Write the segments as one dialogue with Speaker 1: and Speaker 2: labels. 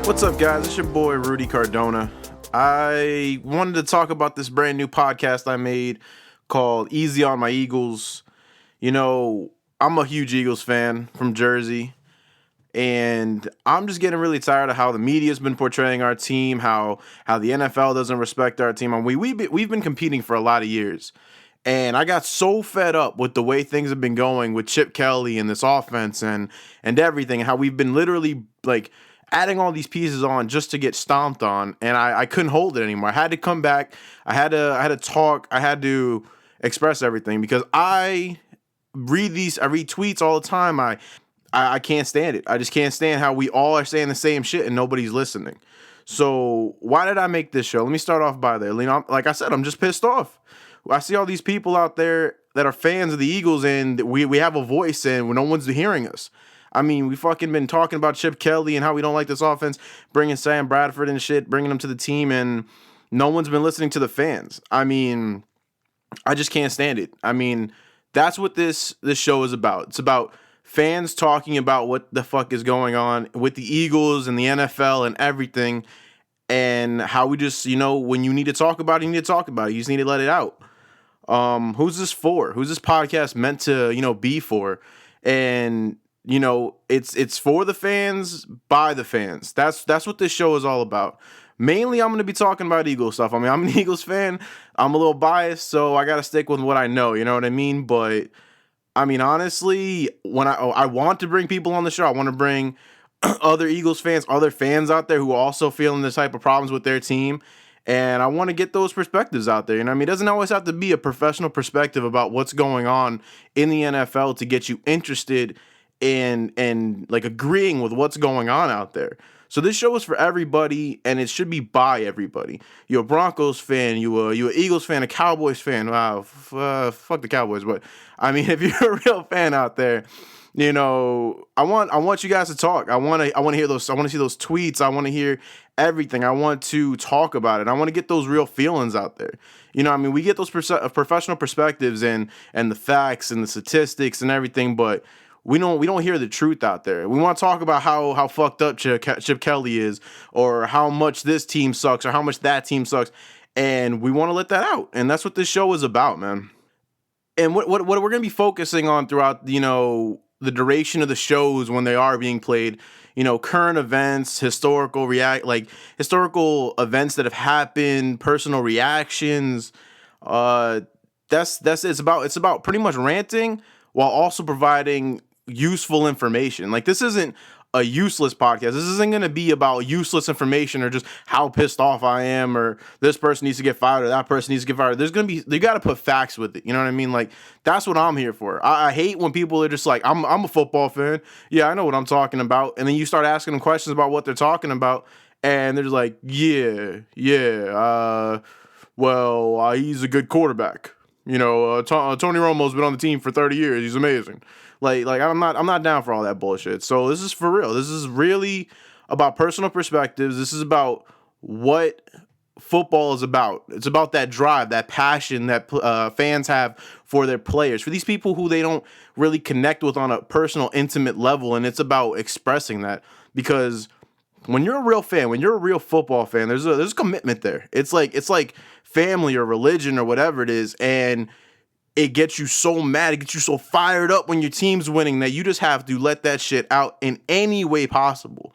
Speaker 1: What's up, guys? It's your boy, Rudy Cardona. I wanted to talk about this brand new podcast I made called EasyOnMyEagles. You know, I'm a huge Eagles fan from Jersey, and I'm just getting really tired of how the media's been portraying our team, how the NFL doesn't respect our team. We've been competing for a lot of years, and I got so fed up with the way things have been going with Chip Kelly and this offense and everything, how we've been literally like adding all these pieces on just to get stomped on, and I couldn't hold it anymore. I had to come back. I had to talk. I had to express everything because I read tweets all the time. I can't stand it. I just can't stand how we all are saying the same shit and nobody's listening. So why did I make this show? Let me start off by there. You know, like I said, I'm just pissed off. I see all these people out there that are fans of the Eagles, and we have a voice, and no one's hearing us. I mean, we fucking been talking about Chip Kelly and how we don't like this offense, bringing Sam Bradford and shit, bringing them to the team, and no one's been listening to the fans. I mean, I just can't stand it. I mean, that's what this show is about. It's about fans talking about what the fuck is going on with the Eagles and the NFL and everything, and how we just, you know, when you need to talk about it, you need to talk about it. You just need to let it out. Who's this for? Who's this podcast meant to, you know, be for? And you know, it's for the fans, by the fans. That's what this show is all about. Mainly, I'm going to be talking about Eagles stuff. I mean, I'm an Eagles fan. I'm a little biased, so I got to stick with what I know. You know what I mean? But I mean, honestly, when I want to bring people on the show, I want to bring other Eagles fans, other fans out there who are also feeling this type of problems with their team. And I want to get those perspectives out there. You know what I mean? It doesn't always have to be a professional perspective about what's going on in the NFL to get you interested and like agreeing with what's going on out there. So this show is for everybody, and it should be by everybody. You're a Broncos fan, you're a Eagles fan, a Cowboys fan. Wow, fuck the Cowboys, but I mean, if you're a real fan out there, you know, I want you guys to talk. I want to hear those. I want to see those tweets. I want to hear everything. I want to talk about it. I want to get those real feelings out there. You know, I mean, we get those professional perspectives and the facts and the statistics and everything, but we don't hear the truth out there. We want to talk about how fucked up Chip Kelly is, or how much this team sucks, or how much that team sucks, and we want to let that out. And that's what this show is about, man. And what we're going to be focusing on throughout, you know, the duration of the shows when they are being played, you know, current events, historical events that have happened, personal reactions. It's about pretty much ranting while also providing useful information. Like, this isn't a useless podcast. This isn't going to be about useless information or just how pissed off I am, or this person needs to get fired or that person needs to get fired. You got to put facts with it. You know what I mean? Like, that's what I'm here for. I hate when people are just like, I'm a football fan. Yeah, I know what I'm talking about. And then you start asking them questions about what they're talking about, and they're just like, yeah, he's a good quarterback. You know, Tony Romo's been on the team for 30 years. He's amazing. Like I'm not down for all that bullshit. So this is for real. This is really about personal perspectives. This is about what football is about. It's about that drive, that passion that fans have for their players, for these people who they don't really connect with on a personal, intimate level. And it's about expressing that, because when you're a real fan, when you're a real football fan, there's a commitment there. It's like family or religion or whatever it is, and it gets you so mad, it gets you so fired up when your team's winning that you just have to let that shit out in any way possible.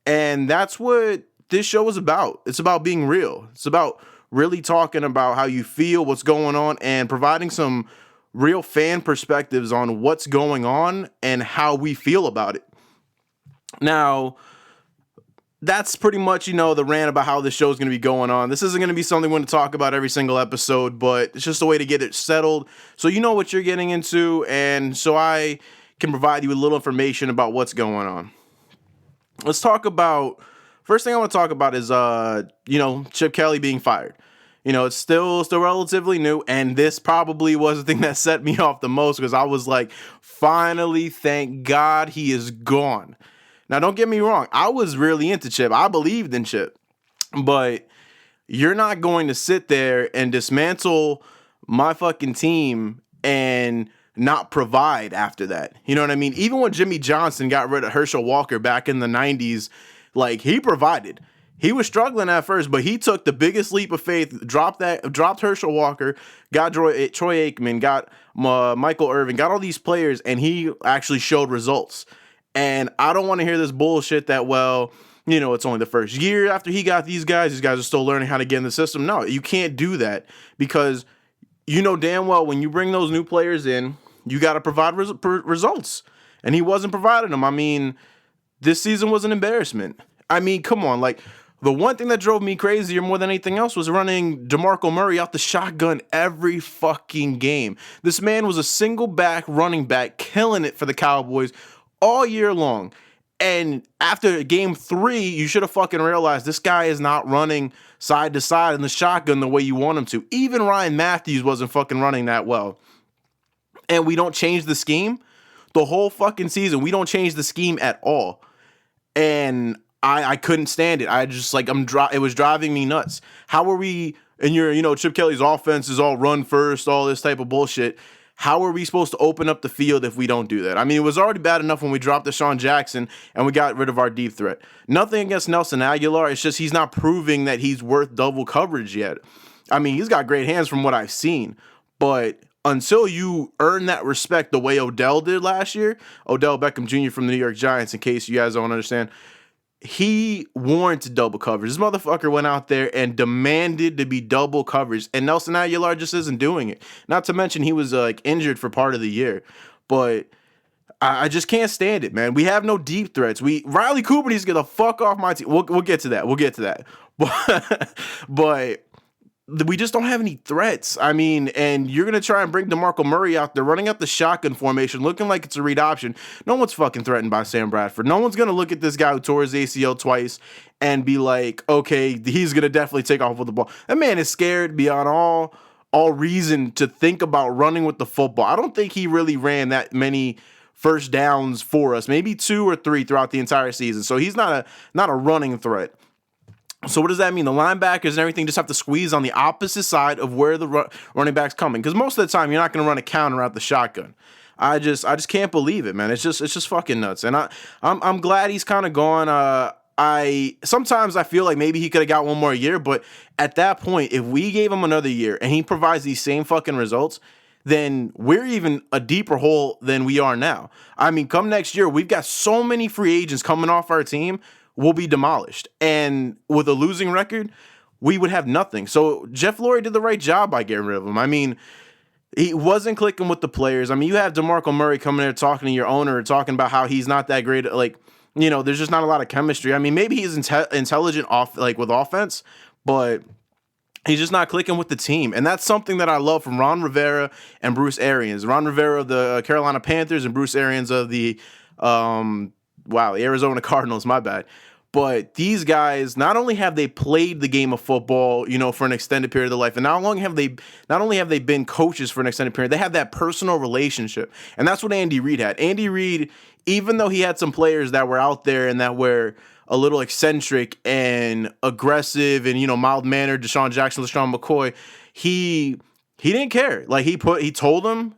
Speaker 1: And that's what this show is about. It's about being real. It's about really talking about how you feel, what's going on, and providing some real fan perspectives on what's going on and how we feel about it. Now, that's pretty much, you know, the rant about how this show is going to be going on. This isn't going to be something we're going to talk about every single episode, but it's just a way to get it settled so you know what you're getting into, and so I can provide you with a little information about what's going on. Let's talk about, first thing I want to talk about is, you know, Chip Kelly being fired. You know, it's still relatively new, and this probably was the thing that set me off the most, because I was like, finally, thank God he is gone. Now, don't get me wrong. I was really into Chip. I believed in Chip. But you're not going to sit there and dismantle my fucking team and not provide after that. You know what I mean? Even when Jimmy Johnson got rid of Herschel Walker back in the 90s, Like, he provided. He was struggling at first, but he took the biggest leap of faith, dropped Herschel Walker, got Troy Aikman, got Michael Irvin, got all these players, and he actually showed results. And I don't want to hear this bullshit that, well, it's only the first year after he got these guys are still learning how to get in the system. No, you can't do that, because you know damn well when you bring those new players in, you got to provide results. And he wasn't providing them. I mean, this season was an embarrassment. I mean, come on, like, the one thing that drove me crazier more than anything else was running DeMarco Murray out the shotgun every fucking game. This man was a single back running back, killing it for the Cowboys all year long. And after game 3, you should have fucking realized this guy is not running side to side in the shotgun the way you want him to. Even Ryan Matthews wasn't fucking running that well. And we don't change the scheme the whole fucking season. We don't change the scheme at all. And I couldn't stand it. I just like it was driving me nuts. How are we? And Chip Kelly's offense is all run first, all this type of bullshit. How are we supposed to open up the field if we don't do that? I mean, it was already bad enough when we dropped Deshaun Jackson and we got rid of our deep threat. Nothing against Nelson Aguilar. It's just he's not proving that he's worth double coverage yet. I mean, he's got great hands from what I've seen, but until you earn that respect the way Odell did last year, Odell Beckham Jr. from the New York Giants, in case you guys don't understand, he warranted double coverage. This motherfucker went out there and demanded to be double coverage, and Nelson Aguilar just isn't doing it. Not to mention he was injured for part of the year, but I just can't stand it, man. We have no deep threats. Riley Cooper needs to get the fuck off my team. We'll get to that. But we just don't have any threats. I mean, and you're going to try and bring DeMarco Murray out there running out the shotgun formation, looking like it's a read option. No one's fucking threatened by Sam Bradford. No one's going to look at this guy who tore his ACL twice and be like, okay, he's going to definitely take off with the ball. That man is scared beyond all reason to think about running with the football. I don't think he really ran that many first downs for us, maybe 2 or 3 throughout the entire season. So he's not a running threat. So what does that mean? The linebackers and everything just have to squeeze on the opposite side of where the running back's coming, because most of the time you're not going to run a counter out the shotgun. I just can't believe it, man. It's just fucking nuts. And I'm glad he's kind of gone. Sometimes I feel like maybe he could have got one more year, but at that point, if we gave him another year and he provides these same fucking results, then we're even a deeper hole than we are now. I mean, come next year, we've got so many free agents coming off our team. Will be demolished. And with a losing record, we would have nothing. So Jeff Lurie did the right job by getting rid of him. I mean, he wasn't clicking with the players. I mean, you have DeMarco Murray coming there talking to your owner, talking about how he's not that great. Like, there's just not a lot of chemistry. I mean, maybe he's intelligent with offense, but he's just not clicking with the team. And that's something that I love from Ron Rivera and Bruce Arians. Ron Rivera of the Carolina Panthers and Bruce Arians of the Arizona Cardinals, my bad. But these guys, not only have they played the game of football, for an extended period of their life, and not only have they been coaches for an extended period, they have that personal relationship. And that's what Andy Reid had. Andy Reid, even though he had some players that were out there and that were a little eccentric and aggressive and, mild-mannered, Deshaun Jackson, LeSean McCoy, he didn't care. Like, he told them,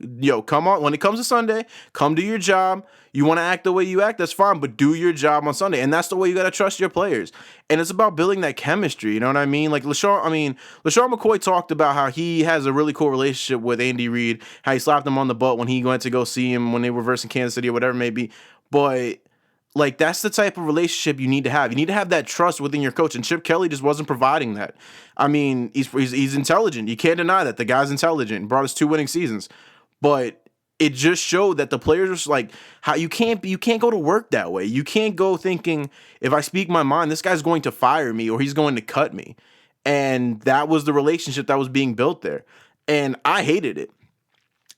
Speaker 1: come on, when it comes to Sunday, come do your job. You want to act the way you act, that's fine, but do your job on Sunday. And that's the way you got to trust your players. And it's about building that chemistry, you know what I mean? Like, LeSean McCoy talked about how he has a really cool relationship with Andy Reid, how he slapped him on the butt when he went to go see him when they were versing Kansas City or whatever it may be. But like, that's the type of relationship you need to have. You need to have that trust within your coach, and Chip Kelly just wasn't providing that. I mean, he's intelligent. You can't deny that. The guy's intelligent. Brought us 2 winning seasons. But it just showed that the players are like, how you can't go to work that way. You can't go thinking, if I speak my mind, this guy's going to fire me or he's going to cut me. And that was the relationship that was being built there. And I hated it.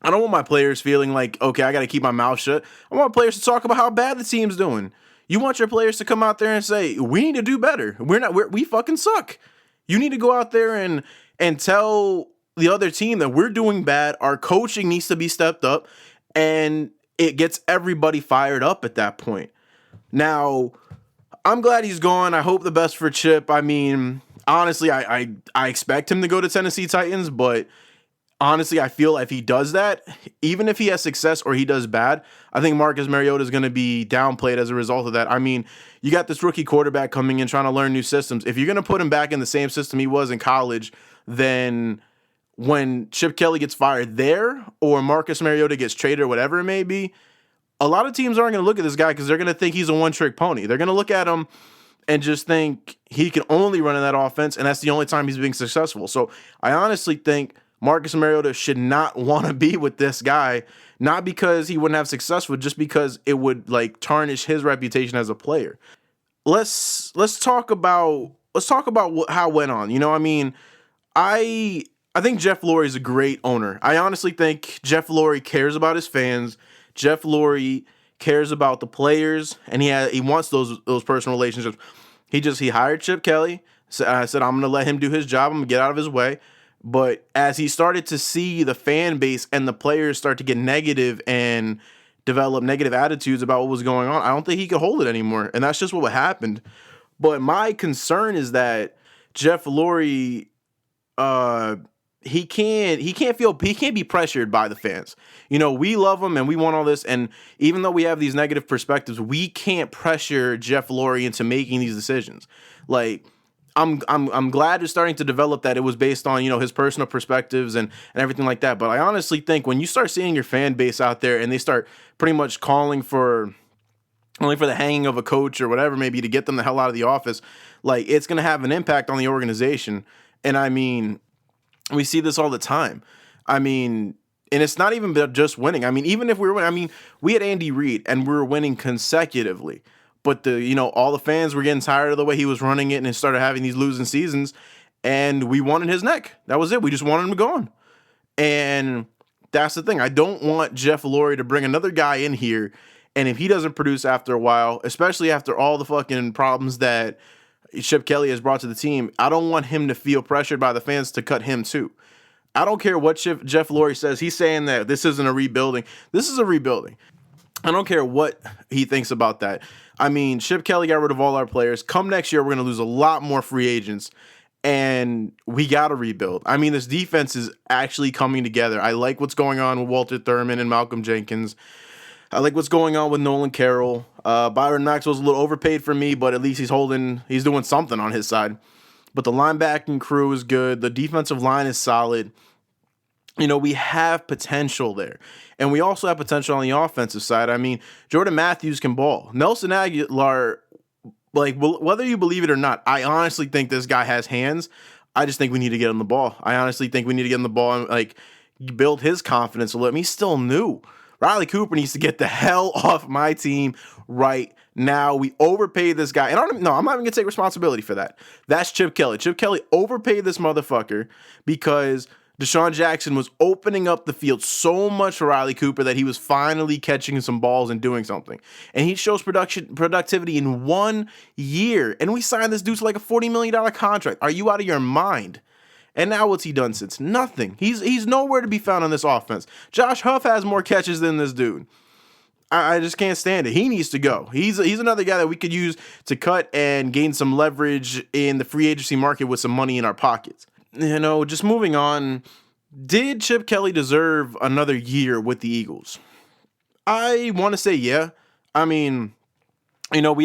Speaker 1: I don't want my players feeling like, okay, I got to keep my mouth shut. I want players to talk about how bad the team's doing. You want your players to come out there and say, we need to do better. We fucking suck. You need to go out there and tell the other team that we're doing bad. Our coaching needs to be stepped up, and it gets everybody fired up at that point. Now, I'm glad he's gone. I hope the best for Chip. I mean, honestly, I expect him to go to Tennessee Titans, but honestly, I feel if he does that, even if he has success or he does bad, I think Marcus Mariota is going to be downplayed as a result of that. I mean, you got this rookie quarterback coming in trying to learn new systems. If you're going to put him back in the same system he was in college, then when Chip Kelly gets fired there or Marcus Mariota gets traded or whatever it may be, a lot of teams aren't going to look at this guy because they're going to think he's a one-trick pony. They're going to look at him and just think he can only run in that offense, and that's the only time he's being successful. So I honestly think Marcus Mariota should not want to be with this guy, not because he wouldn't have success, but just because it would like tarnish his reputation as a player. Let's talk about how it went on. You know, I mean, I think Jeff Lurie is a great owner. I honestly think Jeff Lurie cares about his fans. Jeff Lurie cares about the players, and he wants those personal relationships. He hired Chip Kelly. So I said, I'm going to let him do his job. I'm going to get out of his way. But as he started to see the fan base and the players start to get negative and develop negative attitudes about what was going on, I don't think he could hold it anymore. And that's just what happened. But my concern is that Jeff Lurie, he can't be pressured by the fans. You know, we love him and we want all this, and even though we have these negative perspectives, we can't pressure Jeff Lurie into making these decisions. Like, I'm glad it's starting to develop that it was based on, you know, his personal perspectives and everything like that. But I honestly think when you start seeing your fan base out there and they start pretty much calling for only for the hanging of a coach or whatever, maybe to get them the hell out of the office, like, it's going to have an impact on the organization. And I mean, we see this all the time. I mean, and it's not even just winning. I mean, even if we were winning, I mean, we had Andy Reid and we were winning consecutively. But all the fans were getting tired of the way he was running it and it started having these losing seasons, and we wanted his neck. That was it. We just wanted him gone. And that's the thing. I don't want Jeff Lurie to bring another guy in here, and if he doesn't produce after a while, especially after all the fucking problems that Chip Kelly has brought to the team, I don't want him to feel pressured by the fans to cut him too. I don't care what Jeff Lurie says. He's saying that this isn't a rebuilding. This is a rebuilding. I don't care what he thinks about that. I mean, Chip Kelly got rid of all our players. Come next year, we're going to lose a lot more free agents, and we got to rebuild. I mean, this defense is actually coming together. I like what's going on with Walter Thurman and Malcolm Jenkins. I like what's going on with Nolan Carroll. Byron Maxwell's a little overpaid for me, but at least he's doing something on his side. But the linebacking crew is good. The defensive line is solid. You know, we have potential there. And we also have potential on the offensive side. I mean, Jordan Matthews can ball. Nelson Aguilar, like, whether you believe it or not, I honestly think this guy has hands. I just think we need to get him the ball. I honestly think we need to get him the ball and, like, build his confidence a little. He's still new. Riley Cooper needs to get the hell off my team right now. We overpaid this guy. And I'm not even going to take responsibility for that. That's Chip Kelly. Chip Kelly overpaid this motherfucker because Deshaun Jackson was opening up the field so much for Riley Cooper that he was finally catching some balls and doing something. And he shows productivity in 1 year. And we signed this dude to like a $40 million contract. Are you out of your mind? And now what's he done since? Nothing. He's nowhere to be found on this offense. Josh Huff has more catches than this dude. I just can't stand it. He needs to go. He's another guy that we could use to cut and gain some leverage in the free agency market with some money in our pockets. You know, just moving on, did Chip Kelly deserve another year with the Eagles? I want to say yeah. I mean, you know,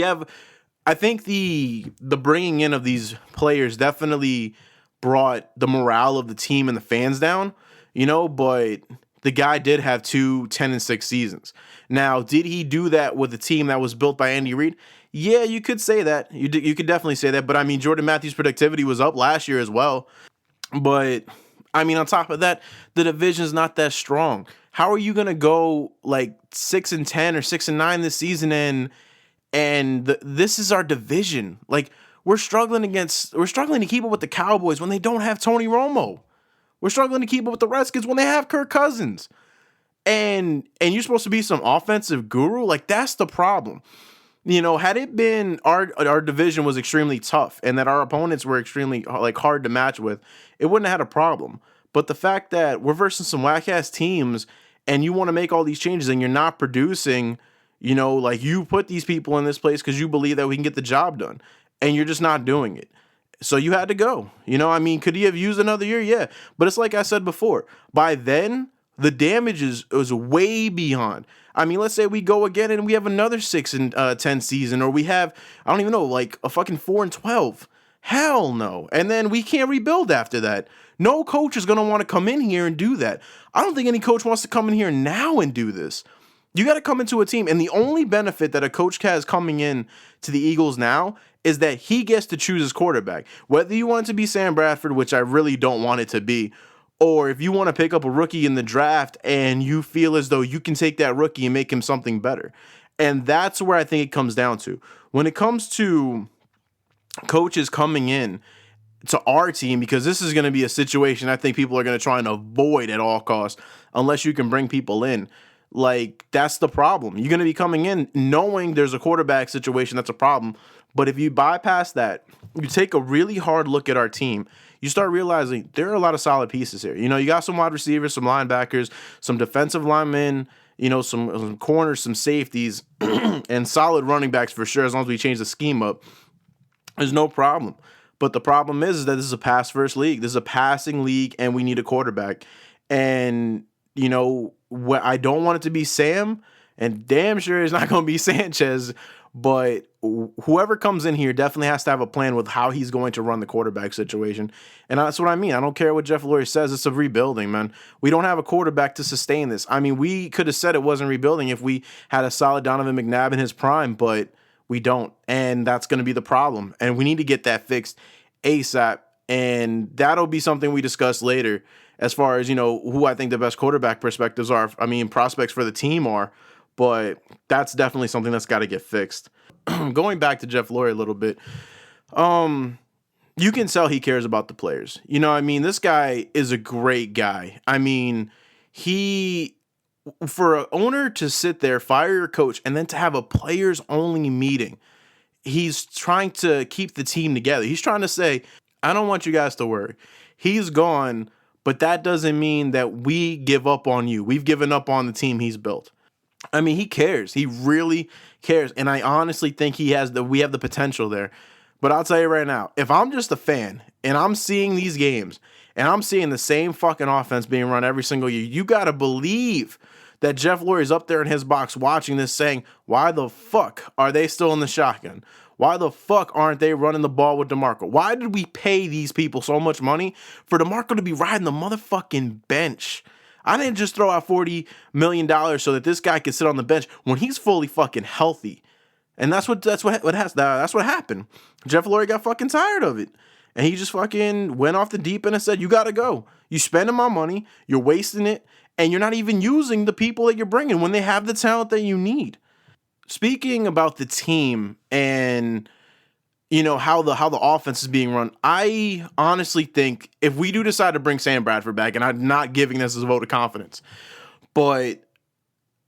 Speaker 1: I think the bringing in of these players definitely brought the morale of the team and the fans down, you know, but the guy did have 2 10-6 seasons. Now, did he do that with a team that was built by Andy Reid? Yeah, you could say that. You could definitely say that. But, I mean, Jordan Matthews' productivity was up last year as well. But, I mean, on top of that, the division's not that strong. How are you going to go, like, 6-10 or 6-9 this season and this is our division? Like, we're struggling to keep up with the Cowboys when they don't have Tony Romo. We're struggling to keep up with the Redskins when they have Kirk Cousins. And you're supposed to be some offensive guru? Like, that's the problem. You know, had it been our division was extremely tough and that our opponents were extremely, like, hard to match with, it wouldn't have had a problem. But the fact that we're versus some whack-ass teams and you want to make all these changes and you're not producing, you know, like, you put these people in this place because you believe that we can get the job done. And you're just not doing it. So you had to go. Could he have used another year? Yeah. But it's like I said before. By then, the damage is way beyond. Let's say we go again and we have another 6-10 season, or we have, I don't even know, like a fucking 4-12. Hell no. And then we can't rebuild after that. No coach is going to want to come in here and do that. I don't think any coach wants to come in here now and do this. You got to come into a team, and the only benefit that a coach has coming in to the Eagles now is that he gets to choose his quarterback. Whether you want it to be Sam Bradford, which I really don't want it to be, or if you want to pick up a rookie in the draft and you feel as though you can take that rookie and make him something better. And that's where I think it comes down to. When it comes to coaches coming in to our team, because this is going to be a situation I think people are going to try and avoid at all costs unless you can bring people in. Like, that's the problem. You're going to be coming in knowing there's a quarterback situation that's a problem. But if you bypass that, you take a really hard look at our team, you start realizing there are a lot of solid pieces here. You got some wide receivers, some linebackers, some defensive linemen, some corners, some safeties, and solid running backs for sure, as long as we change the scheme up. There's no problem. But the problem is that this is a pass-first league. This is a passing league, and we need a quarterback. And, I don't want it to be Sam, and damn sure it's not going to be Sanchez, but whoever comes in here definitely has to have a plan with how he's going to run the quarterback situation. And that's what I mean. I don't care what Jeff Lurie says. It's a rebuilding, man. We don't have a quarterback to sustain this. We could have said it wasn't rebuilding if we had a solid Donovan McNabb in his prime, but we don't. And that's going to be the problem. And we need to get that fixed ASAP. And that'll be something we discuss later as far as, who I think the best quarterback prospects for the team are. But that's definitely something that's got to get fixed. Going back to Jeff Lurie a little bit, you can tell he cares about the players. This guy is a great guy. For an owner to sit there, fire your coach, and then to have a players-only meeting, he's trying to keep the team together. He's trying to say, I don't want you guys to worry. He's gone, but that doesn't mean that we give up on you. We've given up on the team he's built. He cares. He really cares. And I honestly think we have the potential there. But I'll tell you right now, if I'm just a fan and I'm seeing these games and I'm seeing the same fucking offense being run every single year, you got to believe that Jeff Lurie's up there in his box watching this saying, why the fuck are they still in the shotgun? Why the fuck aren't they running the ball with DeMarco? Why did we pay these people so much money for DeMarco to be riding the motherfucking bench? I didn't just throw out $40 million so that this guy could sit on the bench when he's fully fucking healthy. And that's what happened. Jeff Lurie got fucking tired of it. And he just fucking went off the deep end and said, you got to go. You spending my money, you're wasting it, and you're not even using the people that you're bringing when they have the talent that you need. Speaking about the team and how the offense is being run, I honestly think if we do decide to bring Sam Bradford back, and I'm not giving this as a vote of confidence, but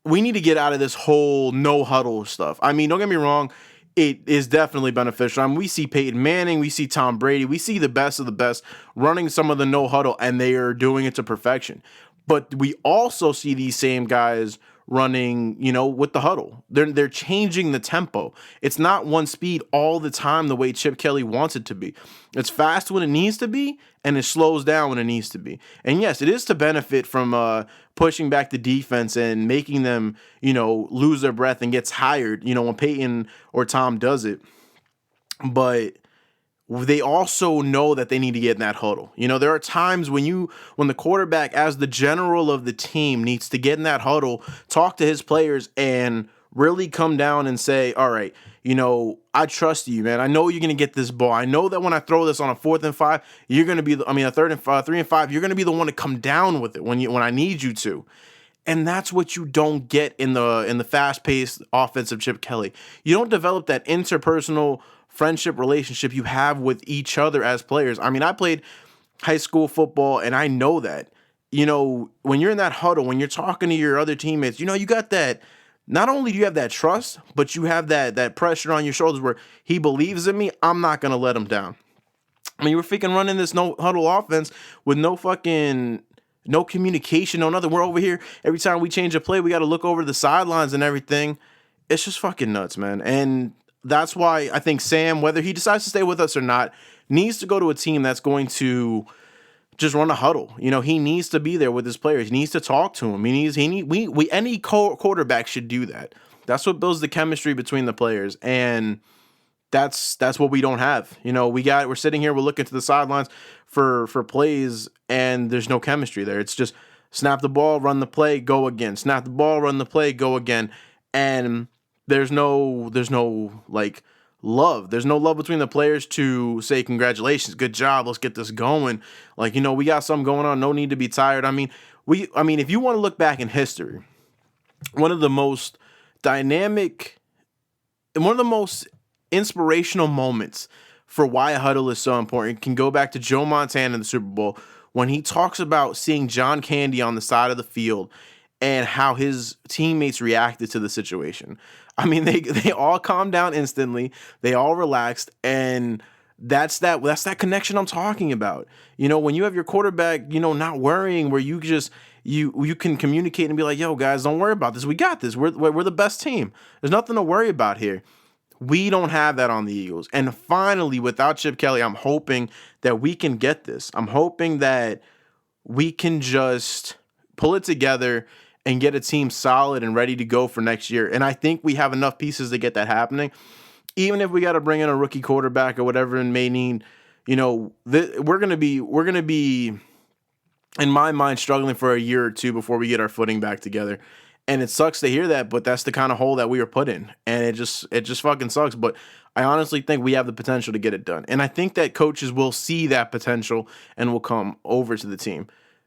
Speaker 1: we need to get out of this whole no huddle stuff. Don't get me wrong, it is definitely beneficial. We see Peyton Manning, we see Tom Brady, we see the best of the best running some of the no huddle, and they are doing it to perfection. But we also see these same guys running, with the huddle. They're changing the tempo. It's not one speed all the time the way Chip Kelly wants it to be. It's fast when it needs to be, and it slows down when it needs to be. And yes, it is to benefit from pushing back the defense and making them, lose their breath and get tired, when Peyton or Tom does it. But they also know that they need to get in that huddle. There are times when the quarterback, as the general of the team, needs to get in that huddle, talk to his players, and really come down and say, all right, I trust you, man. I know you're going to get this ball. I know that when I throw this on a 4th and 5, you're going to be, a 3 and 5, you're going to be the one to come down with it when I need you to. And that's what you don't get in the fast-paced offensive Chip Kelly. You don't develop that interpersonal friendship relationship you have with each other as players. I played high school football, and I know that. When you're in that huddle, when you're talking to your other teammates, you got that. Not only do you have that trust, but you have that pressure on your shoulders where he believes in me. I'm not going to let him down. We're freaking running this no huddle offense with no communication, no nothing. We're over here. Every time we change a play, we got to look over the sidelines and everything. It's just fucking nuts, man. And that's why I think Sam, whether he decides to stay with us or not, needs to go to a team that's going to just run a huddle. He needs to be there with his players. He needs to talk to them. Any quarterback should do that. That's what builds the chemistry between the players, and that's what we don't have. We're sitting here, we're looking to the sidelines for plays, and there's no chemistry there. It's just snap the ball, run the play, go again. Snap the ball, run the play, go again. And there's no like love. There's no love between the players to say congratulations, good job, let's get this going. Like, we got something going on, no need to be tired. I mean, if you want to look back in history, one of the most dynamic and one of the most inspirational moments for why a huddle is so important can go back to Joe Montana in the Super Bowl when he talks about seeing John Candy on the side of the field and how his teammates reacted to the situation. I mean, they all calmed down instantly. They all relaxed, and that's that connection I'm talking about. When you have your quarterback, not worrying, where you just you can communicate and be like, "Yo, guys, don't worry about this. We got this. We're the best team. There's nothing to worry about here." We don't have that on the Eagles. And finally, without Chip Kelly, I'm hoping that we can get this. I'm hoping that we can just pull it together and get a team solid and ready to go for next year. And I think we have enough pieces to get that happening. Even if we got to bring in a rookie quarterback or whatever it may need, we're gonna be, in my mind, struggling for a year or two before we get our footing back together. And it sucks to hear that, but that's the kind of hole that we were put in. And it just fucking sucks. But I honestly think we have the potential to get it done. And I think that coaches will see that potential and will come over to the team.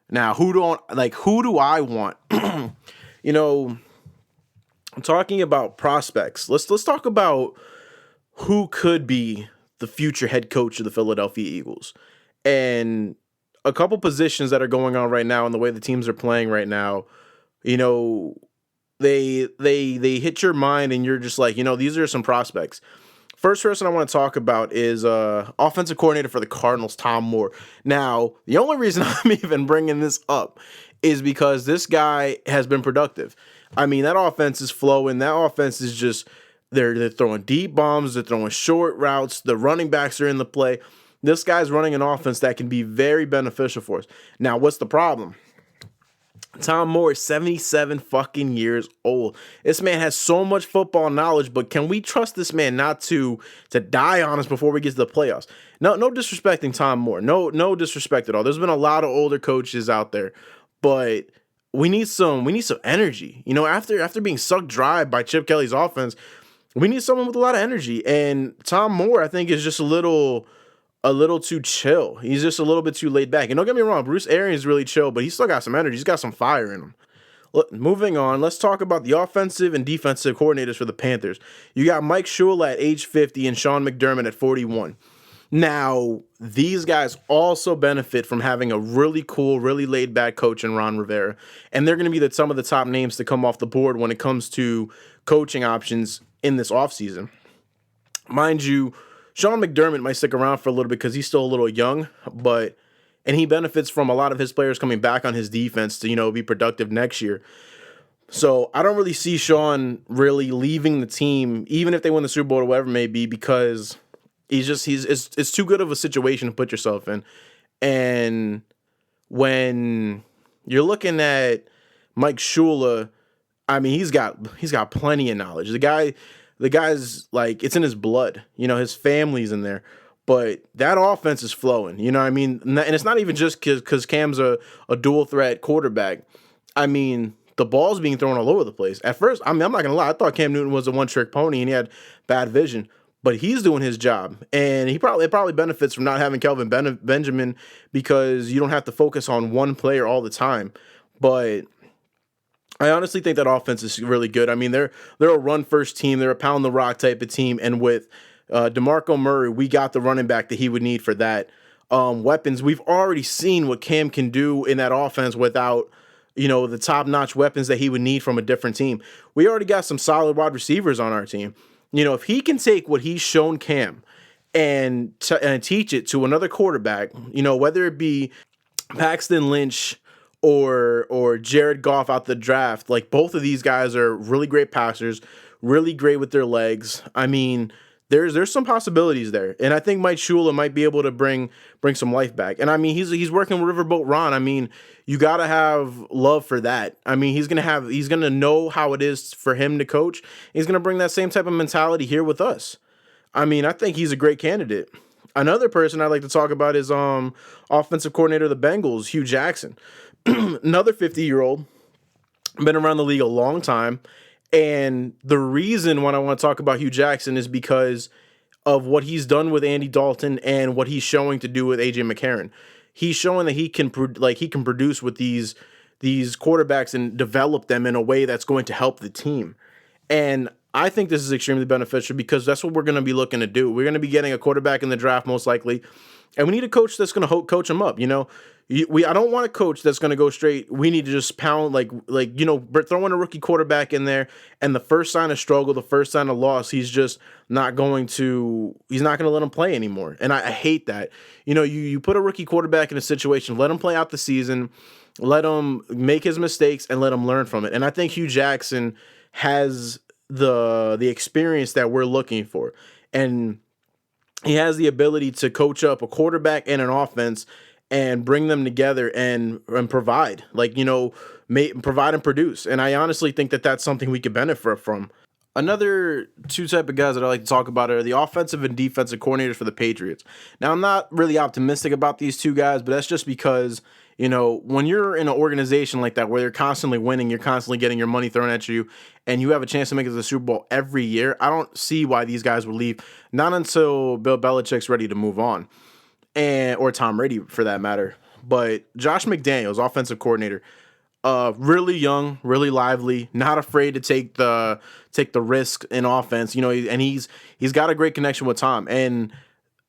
Speaker 1: Now, who do I want? I'm talking about prospects. Let's talk about who could be the future head coach of the Philadelphia Eagles. And a couple positions that are going on right now and the way the teams are playing right now, they hit your mind and you're just like, these are some prospects. First person I want to talk about is offensive coordinator for the Cardinals, Tom Moore. Now, the only reason I'm even bringing this up is because this guy has been productive. I mean, that offense is flowing. That offense is just, they're throwing deep bombs. They're throwing short routes. The running backs are in the play. This guy's running an offense that can be very beneficial for us. Now, what's the problem? Tom Moore is 77 fucking years old. This man has so much football knowledge, but can we trust this man not to die on us before we get to the playoffs? No disrespecting Tom Moore. No disrespect at all. There's been a lot of older coaches out there, but we need some energy. After being sucked dry by Chip Kelly's offense, we need someone with a lot of energy. And Tom Moore, I think, is just a little too chill. He's just a little bit too laid back. And don't get me wrong, Bruce Arians is really chill, but he's still got some energy. He's got some fire in him. Look, moving on, let's talk about the offensive and defensive coordinators for the Panthers. You got Mike Shula at age 50 and Sean McDermott at 41. Now, these guys also benefit from having a really cool, really laid back coach in Ron Rivera. And they're going to be some of the top names to come off the board when it comes to coaching options in this offseason. Mind you, Sean McDermott might stick around for a little bit because he's still a little young, and he benefits from a lot of his players coming back on his defense to, be productive next year. So I don't really see Sean really leaving the team, even if they win the Super Bowl or whatever it may be, because it's too good of a situation to put yourself in. And when you're looking at Mike Shula, I mean, he's got plenty of knowledge. The guy's like, it's in his blood. His family's in there. But that offense is flowing. You know what I mean? And it's not even just because Cam's a dual threat quarterback. I mean, the ball's being thrown all over the place. At first, I'm not going to lie, I thought Cam Newton was a one-trick pony and he had bad vision. But he's doing his job. And it probably benefits from not having Kelvin Benjamin because you don't have to focus on one player all the time. But I honestly think that offense is really good. I mean, they're a run-first team. They're a pound-the-rock type of team. And with DeMarco Murray, we got the running back that he would need for that. Weapons, we've already seen what Cam can do in that offense without, the top-notch weapons that he would need from a different team. We already got some solid wide receivers on our team. If he can take what he's shown Cam and teach it to another quarterback, whether it be Paxton Lynch or Jared Goff out the draft, like both of these guys are really great passers, really great with their legs. I mean, there's some possibilities there, and I think Mike Shula might be able to bring some life back. And I mean, he's working with Riverboat Ron. I mean, you got to have love for that. I mean, he's gonna know how it is for him to coach. He's gonna bring that same type of mentality here with us. I mean, I think he's a great candidate. Another person I'd like to talk about is offensive coordinator of the Bengals, Hugh Jackson. Another 50-year-old, been around the league a long time. And the reason why I want to talk about Hugh Jackson is because of what he's done with Andy Dalton and what he's showing to do with AJ McCarron. He's showing that he can produce with these quarterbacks and develop them in a way that's going to help the team. And I think this is extremely beneficial because that's what we're going to be looking to do. We're going to be getting a quarterback in the draft most likely, and we need a coach that's going to coach him up. I don't want a coach that's going to go straight. We need to just pound throwing a rookie quarterback in there, and the first sign of struggle, the first sign of loss, he's not going to let him play anymore. And I hate that. You put a rookie quarterback in a situation, let him play out the season, let him make his mistakes, and let him learn from it. And I think Hugh Jackson has the experience that we're looking for, and he has the ability to coach up a quarterback and an offense and bring them together and provide, provide and produce. And I honestly think that that's something we could benefit from. Another two type of guys that I like to talk about are the offensive and defensive coordinators for the Patriots. Now, I'm not really optimistic about these two guys, but that's just because, when you're in an organization like that where you're constantly winning, you're constantly getting your money thrown at you, and you have a chance to make it to the Super Bowl every year, I don't see why these guys will leave, not until Bill Belichick's ready to move on, or Tom Brady for that matter. But Josh McDaniels, offensive coordinator, really young, really lively, not afraid to take the risk in offense, and he's got a great connection with Tom, and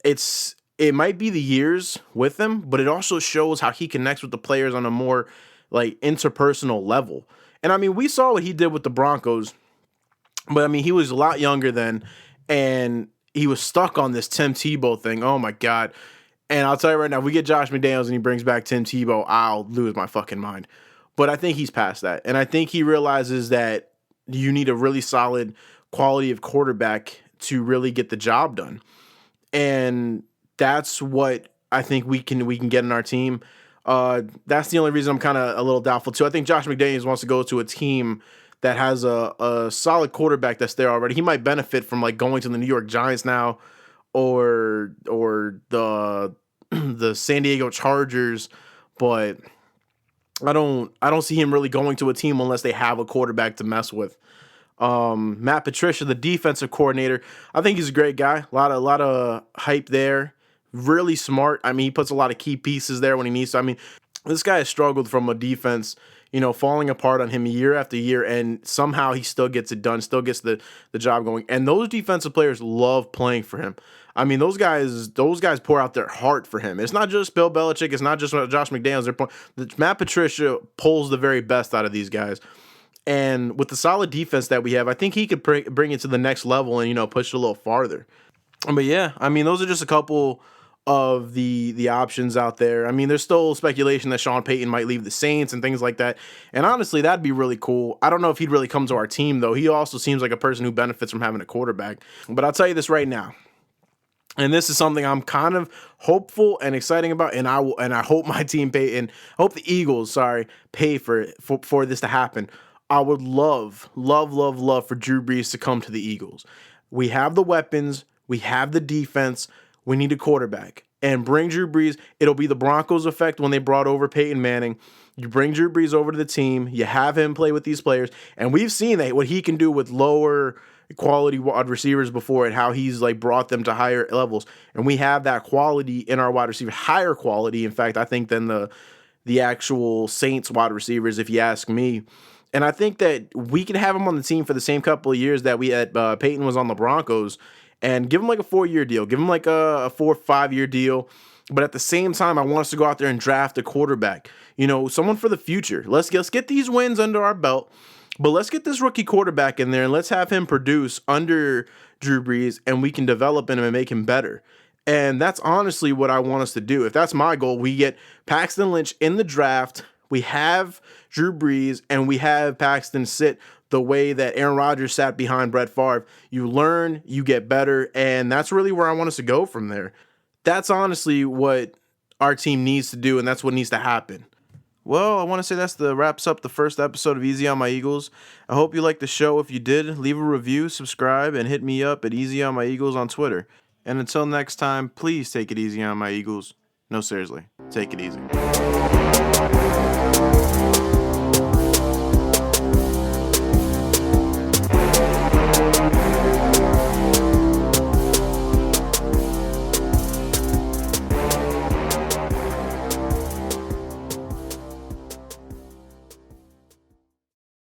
Speaker 1: it might be the years with him, but it also shows how he connects with the players on a more interpersonal level. And I mean, we saw what he did with the Broncos, but I mean, he was a lot younger then, and he was stuck on this Tim Tebow thing. Oh my God. And I'll tell you right now, if we get Josh McDaniels and he brings back Tim Tebow, I'll lose my fucking mind. But I think he's past that. And I think he realizes that you need a really solid quality of quarterback to really get the job done. And that's what I think we can get in our team. That's the only reason I'm kind of a little doubtful too. I think Josh McDaniels wants to go to a team that has a solid quarterback that's there already. He might benefit from going to the New York Giants now, or the San Diego Chargers, but I don't see him really going to a team unless they have a quarterback to mess with. Matt Patricia, the defensive coordinator, I think he's a great guy. A lot of hype there. Really smart. I mean, he puts a lot of key pieces there when he needs to. I mean, this guy has struggled from a defense, falling apart on him year after year, and somehow he still gets it done, still gets the job going. And those defensive players love playing for him. I mean, those guys pour out their heart for him. It's not just Bill Belichick. It's not just Josh McDaniels. Matt Patricia pulls the very best out of these guys. And with the solid defense that we have, I think he could bring it to the next level and, push it a little farther. But yeah, I mean, those are just a couple of the options out there. I mean, there's still speculation that Sean Payton might leave the Saints and things like that. And honestly, that'd be really cool. I don't know if he'd really come to our team, though. He also seems like a person who benefits from having a quarterback. But I'll tell you this right now. And this is something I'm kind of hopeful and exciting about, and I hope my team I hope the Eagles, pay for this to happen. I would love for Drew Brees to come to the Eagles. We have the weapons, we have the defense, we need a quarterback. And bring Drew Brees. It'll be the Broncos effect when they brought over Peyton Manning. You bring Drew Brees over to the team, you have him play with these players, and we've seen what he can do with lower quality wide receivers before and how he's brought them to higher levels. And we have that quality in our wide receiver, higher quality, in fact, I think, than the actual Saints wide receivers, if you ask me. And I think that we can have him on the team for the same couple of years that we had Peyton was on the Broncos, and give him a 4-year deal, give him a 4 or 5 year deal. But at the same time, I want us to go out there and draft a quarterback, someone for the future. Let's get these wins under our belt. But let's get this rookie quarterback in there and let's have him produce under Drew Brees, and we can develop him and make him better. And that's honestly what I want us to do. If that's my goal, we get Paxton Lynch in the draft, we have Drew Brees, and we have Paxton sit the way that Aaron Rodgers sat behind Brett Favre. You learn, you get better, and that's really where I want us to go from there. That's honestly what our team needs to do, and that's what needs to happen. Well, I want to say that wraps up the first episode of Easy on My Eagles. I hope you liked the show. If you did, leave a review, subscribe, and hit me up at Easy on My Eagles on Twitter. And until next time, please take it easy on my Eagles. No, seriously, take it easy.